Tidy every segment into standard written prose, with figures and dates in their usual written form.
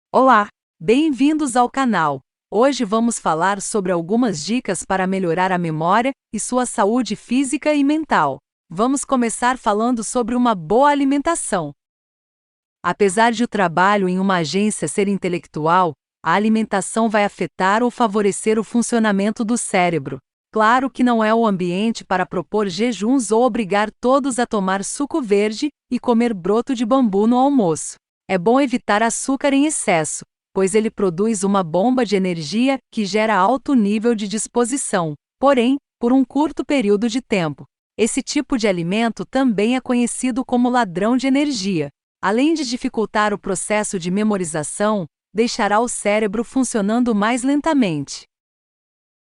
Olá, bem-vindos ao canal. Hoje vamos falar sobre algumas dicas para melhorar a memória e sua saúde física e mental. Vamos começar falando sobre uma boa alimentação. Apesar de o trabalho em uma agência ser intelectual, a alimentação vai afetar ou favorecer o funcionamento do cérebro. Claro que não é o ambiente para propor jejuns ou obrigar todos a tomar suco verde e comer broto de bambu no almoço. É bom evitar açúcar em excesso, pois ele produz uma bomba de energia que gera alto nível de disposição, porém, por um curto período de tempo. Esse tipo de alimento também é conhecido como ladrão de energia. Além de dificultar o processo de memorização, deixará o cérebro funcionando mais lentamente.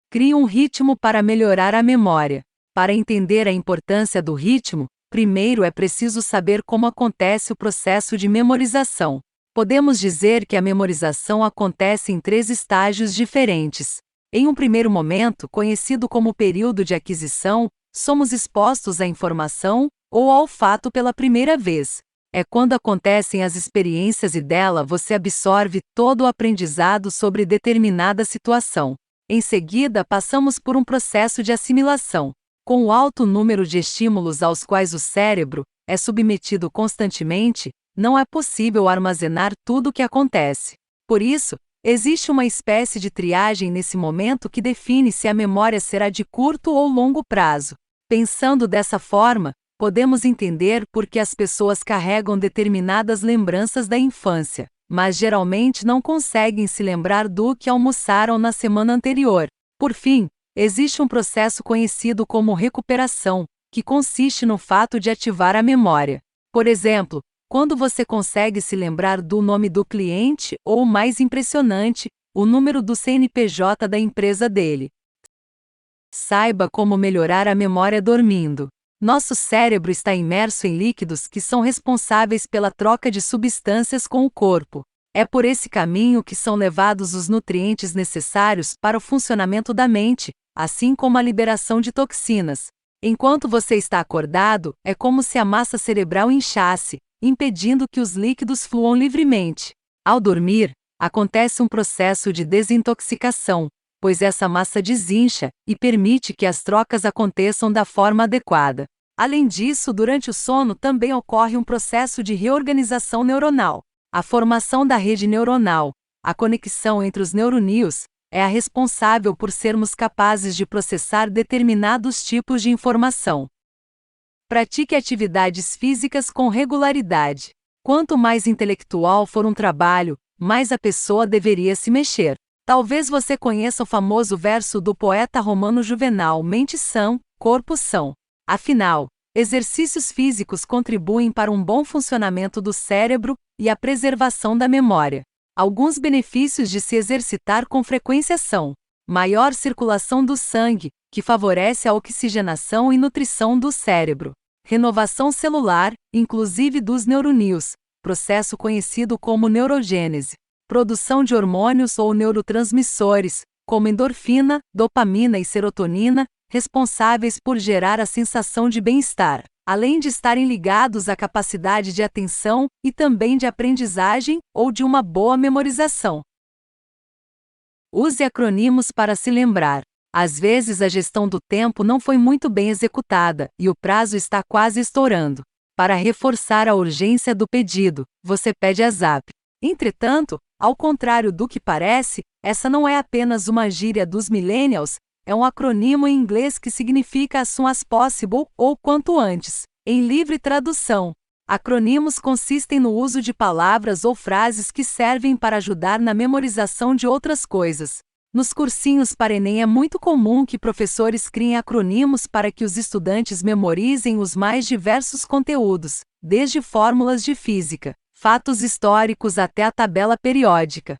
Crie um ritmo para melhorar a memória. Para entender a importância do ritmo, primeiro é preciso saber como acontece o processo de memorização. Podemos dizer que a memorização acontece em 3 estágios diferentes. Em um primeiro momento, conhecido como período de aquisição, somos expostos à informação ou ao fato pela primeira vez. É quando acontecem as experiências e dela você absorve todo o aprendizado sobre determinada situação. Em seguida, passamos por um processo de assimilação. Com o alto número de estímulos aos quais o cérebro é submetido constantemente, não é possível armazenar tudo o que acontece. Por isso, existe uma espécie de triagem nesse momento que define se a memória será de curto ou longo prazo. Pensando dessa forma, podemos entender por que as pessoas carregam determinadas lembranças da infância, mas geralmente não conseguem se lembrar do que almoçaram na semana anterior. Por fim, existe um processo conhecido como recuperação, que consiste no fato de ativar a memória. Por exemplo, quando você consegue se lembrar do nome do cliente ou, mais impressionante, o número do CNPJ da empresa dele. Saiba como melhorar a memória dormindo. Nosso cérebro está imerso em líquidos que são responsáveis pela troca de substâncias com o corpo. É por esse caminho que são levados os nutrientes necessários para o funcionamento da mente, assim como a liberação de toxinas. Enquanto você está acordado, é como se a massa cerebral inchasse, impedindo que os líquidos fluam livremente. Ao dormir, acontece um processo de desintoxicação, pois essa massa desincha e permite que as trocas aconteçam da forma adequada. Além disso, durante o sono também ocorre um processo de reorganização neuronal. A formação da rede neuronal, a conexão entre os neuroníons, é a responsável por sermos capazes de processar determinados tipos de informação. Pratique atividades físicas com regularidade. Quanto mais intelectual for um trabalho, mais a pessoa deveria se mexer. Talvez você conheça o famoso verso do poeta romano Juvenal: mente sã, corpo são. Afinal, exercícios físicos contribuem para um bom funcionamento do cérebro e a preservação da memória. Alguns benefícios de se exercitar com frequência são: maior circulação do sangue, que favorece a oxigenação e nutrição do cérebro. Renovação celular, inclusive dos neuroníons, processo conhecido como neurogênese. Produção de hormônios ou neurotransmissores, como endorfina, dopamina e serotonina, responsáveis por gerar a sensação de bem-estar, além de estarem ligados à capacidade de atenção e também de aprendizagem ou de uma boa memorização. Use acrônimos para se lembrar. Às vezes a gestão do tempo não foi muito bem executada e o prazo está quase estourando. Para reforçar a urgência do pedido, você pede a Zap. Entretanto, ao contrário do que parece, essa não é apenas uma gíria dos millennials, é um acrônimo em inglês que significa as soon as possible ou quanto antes. Em livre tradução, acrônimos consistem no uso de palavras ou frases que servem para ajudar na memorização de outras coisas. Nos cursinhos para Enem é muito comum que professores criem acrônimos para que os estudantes memorizem os mais diversos conteúdos, desde fórmulas de física, fatos históricos até a tabela periódica.